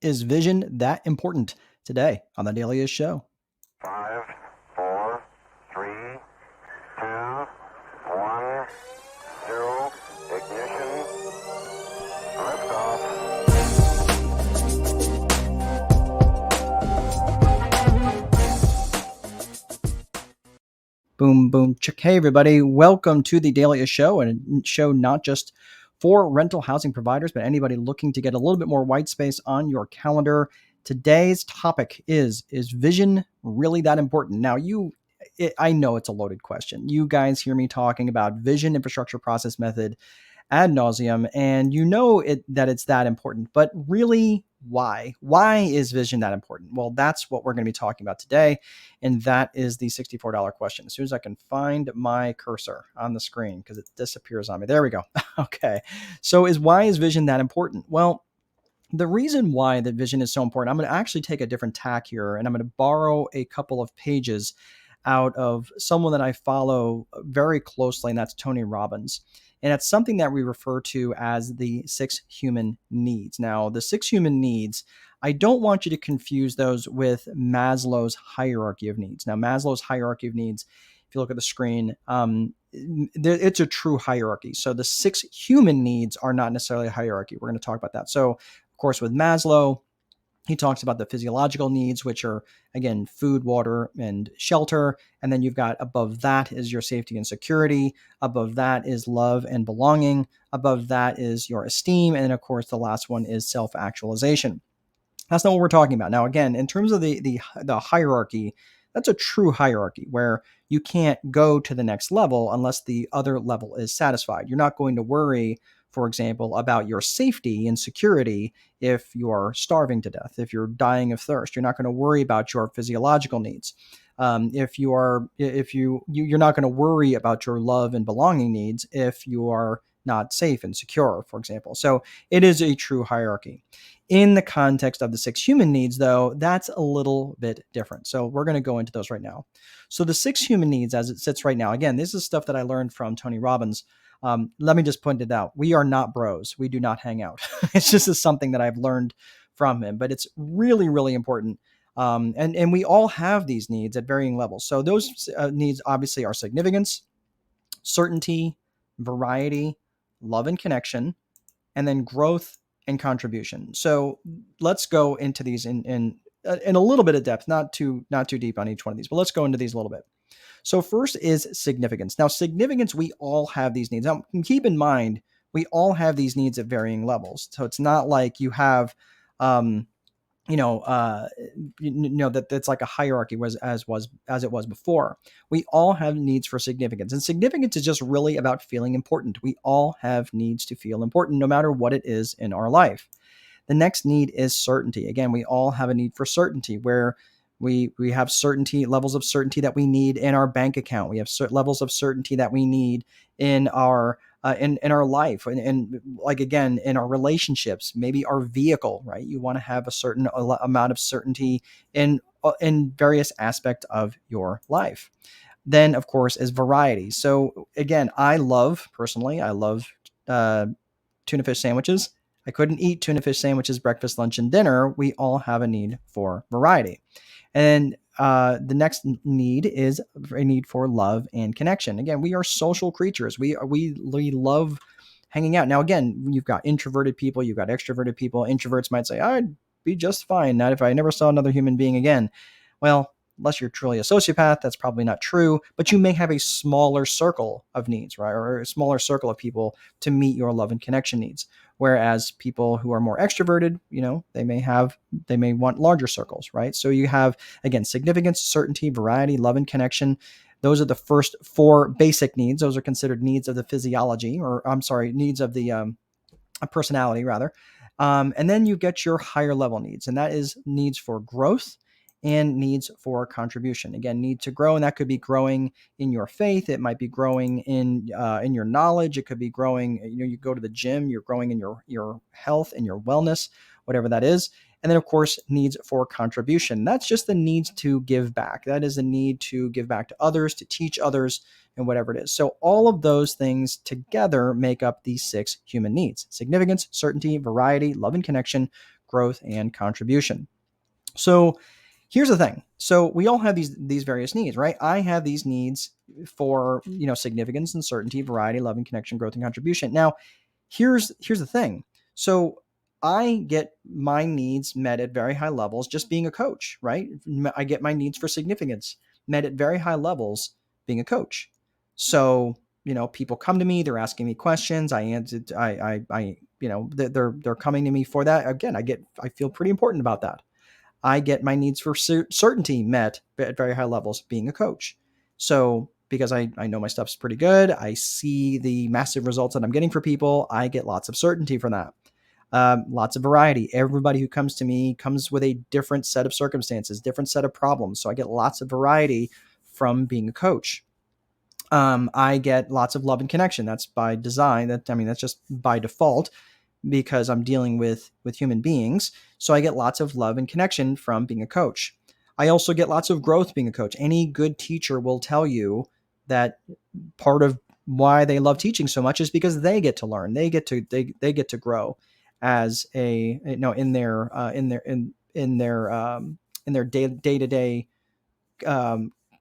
Is vision that important? Today on the Daily Show. 5, 4, 3, 2, 1, 0, ignition, liftoff. Boom, boom, check. Hey, everybody. Welcome to the Daily Show, and a show not just for rental housing providers, but anybody looking to get a little bit more white space on your calendar. Today's topic is vision really that important? Now, I know it's a loaded question. You guys hear me talking about vision, infrastructure, process, method ad nauseum, and you know that it's that important. But really, why? Why is vision that important? Well, that's what we're going to be talking about today, and that is the $64 question. As soon as I can find my cursor on the screen, because it disappears on me. There we go. Okay. So why is vision that important? Well, the reason why that vision is so important, I'm going to actually take a different tack here, and I'm going to borrow a couple of pages out of someone that I follow very closely, and that's Tony Robbins. And it's something that we refer to as the 6 human needs. Now, the 6 human needs, I don't want you to confuse those with Maslow's hierarchy of needs. Now, Maslow's hierarchy of needs, if you look at the screen, it's a true hierarchy. So the 6 human needs are not necessarily a hierarchy. We're going to talk about that. So, of course, with Maslow, he talks about the physiological needs, which are, again, food, water, and shelter. And then you've got above that is your safety and security. Above that is love and belonging. Above that is your esteem. And then, of course, the last one is self-actualization. That's not what we're talking about. Now, again, in terms of the hierarchy, that's a true hierarchy where you can't go to the next level unless the other level is satisfied. You're not going to worry, for example, about your safety and security if you are starving to death, if you're dying of thirst. You're not going to worry about your physiological needs. You're not going to worry about your love and belonging needs if you are not safe and secure, for example. So it is a true hierarchy. In the context of the 6 human needs, though, that's a little bit different. So we're going to go into those right now. So the 6 human needs as it sits right now, again, this is stuff that I learned from Tony Robbins. Let me just point it out. We are not bros. We do not hang out. It's just something that I've learned from him, but it's really, really important. And we all have these needs at varying levels. So those needs obviously are significance, certainty, variety, love and connection, and then growth and contribution. So let's go into these in a little bit of depth, not too deep on each one of these, but let's go into these a little bit. So first is significance. Now, significance, we all have these needs. Now, keep in mind, we all have these needs at varying levels. So it's not like you have, that that's like a hierarchy as it was before. We all have needs for significance, and significance is just really about feeling important. We all have needs to feel important, no matter what it is in our life. The next need is certainty. Again, we all have a need for certainty, where we have certainty, levels of certainty that we need in our bank account. We have levels of certainty that we need in our in our life, and like, again, in our relationships, maybe our vehicle, right? You want to have a certain amount of certainty in various aspects of your life. Then, of course, is variety. So again, I love tuna fish sandwiches. I couldn't eat tuna fish sandwiches breakfast, lunch, and dinner. We all have a need for variety. And the next need is a need for love and connection. Again, we are social creatures. We love hanging out. Now, again, you've got introverted people, you've got extroverted people. Introverts might say, I'd be just fine, not if I never saw another human being again. Well, unless you're truly a sociopath, that's probably not true, but you may have a smaller circle of needs, right? Or a smaller circle of people to meet your love and connection needs. Whereas people who are more extroverted, they may want larger circles, right? So you have, again, significance, certainty, variety, love, and connection. Those are the first 4 basic needs. Those are considered needs of the physiology, needs of the personality, rather. And then you get your higher level needs, and that is needs for growth and needs for contribution. Again, need to grow, and that could be growing in your faith. It might be growing in your knowledge. It could be growing. You go to the gym. You're growing in your health and your wellness, whatever that is. And then, of course, needs for contribution. That's just the needs to give back. That is the need to give back to others, to teach others, and whatever it is. So all of those things together make up these 6 human needs: significance, certainty, variety, love and connection, growth and contribution. So here's the thing. So we all have these various needs, right? I have these needs for, significance and certainty, variety, love and connection, growth and contribution. Now, here's the thing. So I get my needs met at very high levels just being a coach, right? I get my needs for significance met at very high levels being a coach. So, people come to me, they're asking me questions. I answered, they're coming to me for that. Again, I feel pretty important about that. I get my needs for certainty met at very high levels being a coach. So because I know my stuff's pretty good, I see the massive results that I'm getting for people, I get lots of certainty from that. Lots of variety. Everybody who comes to me comes with a different set of circumstances, different set of problems. So I get lots of variety from being a coach. I get lots of love and connection. That's by design. That's just by default because I'm dealing with human beings. So I get lots of love and connection from being a coach. I also get lots of growth being a coach. Any good teacher will tell you that part of why they love teaching so much is because they get to learn. They get to grow as in their day to day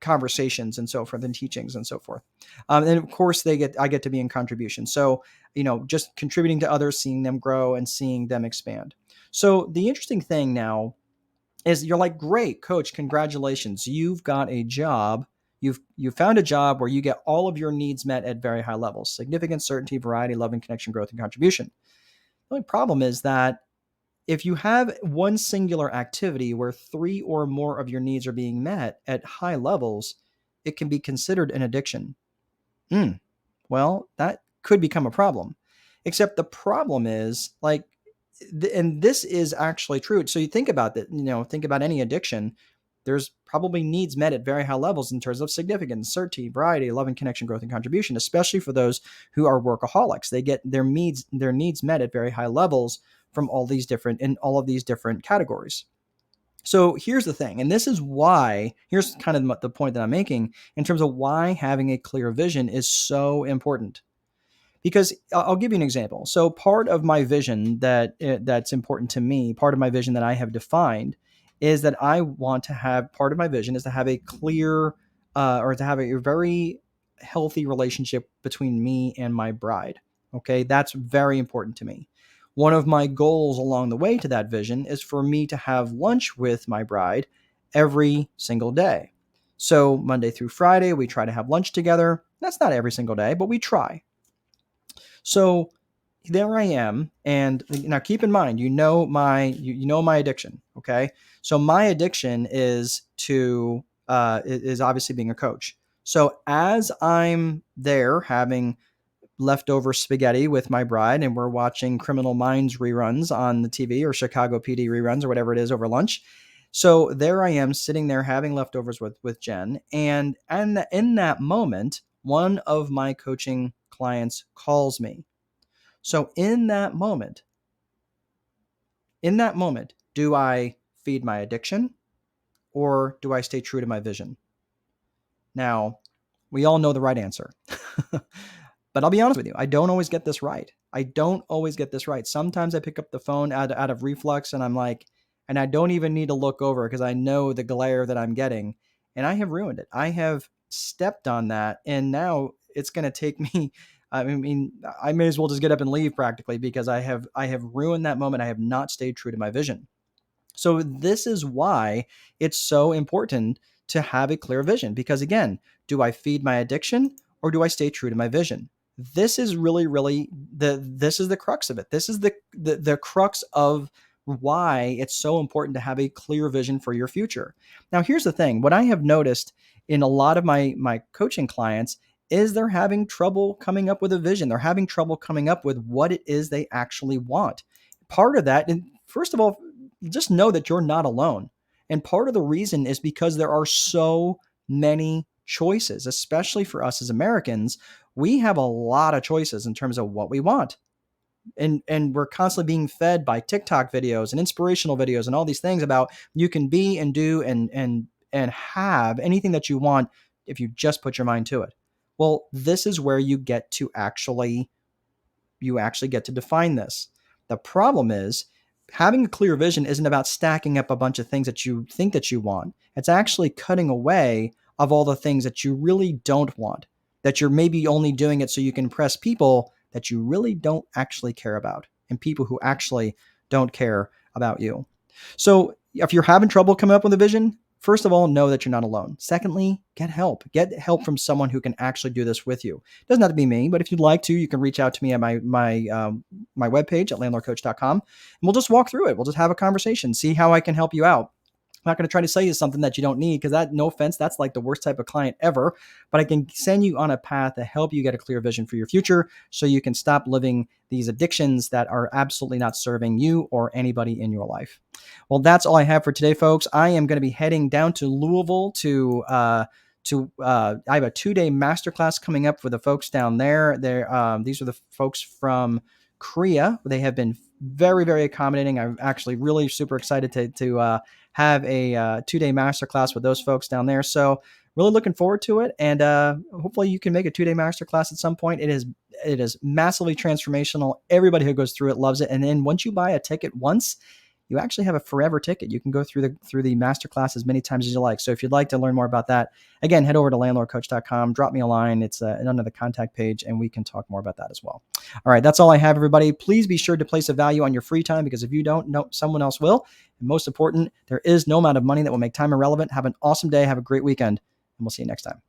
conversations and so forth and teachings and so forth. And of course I get to be in contribution. So, just contributing to others, seeing them grow and seeing them expand. So the interesting thing now is you're like, great coach, congratulations. You've got a job. You found a job where you get all of your needs met at very high levels: significance, certainty, variety, love and connection, growth and contribution. The only problem is that if you have one singular activity where 3 or more of your needs are being met at high levels, it can be considered an addiction. Well, that could become a problem. Except the problem is and this is actually true. So you think about that, think about any addiction. There's probably needs met at very high levels in terms of significance, certainty, variety, love and connection, growth and contribution, especially for those who are workaholics. They get their needs met at very high levels from all of these different categories. So here's the thing, and this is why, here's kind of the point that I'm making in terms of why having a clear vision is so important. Because I'll give you an example. So part of my vision that's important to me, part of my vision that I have defined is that I want to have, part of my vision is to have a clear or to have a very healthy relationship between me and my bride. Okay, that's very important to me. One of my goals along the way to that vision is for me to have lunch with my bride every single day. So Monday through Friday, we try to have lunch together. That's not every single day, but we try. So there I am, and now keep in mind, you know my addiction. Okay, so my addiction is obviously being a coach. So as I'm there having leftover spaghetti with my bride, and we're watching Criminal Minds reruns on the TV or Chicago PD reruns or whatever it is over lunch. So there I am sitting there having leftovers with Jen, and in that moment, one of my coaching clients calls me. So in that moment, do I feed my addiction or do I stay true to my vision? Now, we all know the right answer. But I'll be honest with you, I don't always get this right. Sometimes I pick up the phone out of reflux and I'm like, and I don't even need to look over because I know the glare that I'm getting, and I have ruined it. I have stepped on that, and now it's going to take me. I mean, I may as well just get up and leave practically because I have ruined that moment. I have not stayed true to my vision. So this is why it's so important to have a clear vision, because again, do I feed my addiction or do I stay true to my vision? This is really this is the crux of it. This is the crux of why it's so important to have a clear vision for your future. Now, here's the thing. What I have noticed in a lot of my coaching clients is they're having trouble coming up with a vision. They're having trouble coming up with what it is they actually want. Part of that, and first of all, just know that you're not alone. And part of the reason is because there are so many choices, especially for us as Americans. We have a lot of choices in terms of what we want. And we're constantly being fed by TikTok videos and inspirational videos and all these things about you can be and do and have anything that you want if you just put your mind to it. Well, this is where you get to actually get to define this. The problem is having a clear vision isn't about stacking up a bunch of things that you think that you want. It's actually cutting away of all the things that you really don't want, that you're maybe only doing it so you can impress people that you really don't actually care about, and people who actually don't care about you. So if you're having trouble coming up with a vision, first of all, know that you're not alone. Secondly, get help. Get help from someone who can actually do this with you. It doesn't have to be me, but if you'd like to, you can reach out to me at my webpage at landlordcoach.com, and we'll just walk through it. We'll just have a conversation, see how I can help you out. I'm not going to try to sell you something that you don't need, because that, no offense, that's like the worst type of client ever. But I can send you on a path to help you get a clear vision for your future so you can stop living these addictions that are absolutely not serving you or anybody in your life. Well, that's all I have for today, folks. I am going to be heading down to Louisville to I have a 2-day masterclass coming up for the folks down there. These are the folks from Korea. They have been very, very accommodating. I'm actually really super excited to have a 2-day masterclass with those folks down there. So really looking forward to it, and hopefully you can make a 2-day masterclass at some point. It is massively transformational. Everybody who goes through it loves it, and then once you buy a ticket once, you actually have a forever ticket. You can go through the masterclass as many times as you like. So if you'd like to learn more about that, again, head over to landlordcoach.com, drop me a line. It's under the contact page, and we can talk more about that as well. All right, that's all I have, everybody. Please be sure to place a value on your free time, because if you don't, no, someone else will. And most important, there is no amount of money that will make time irrelevant. Have an awesome day. Have a great weekend, and we'll see you next time.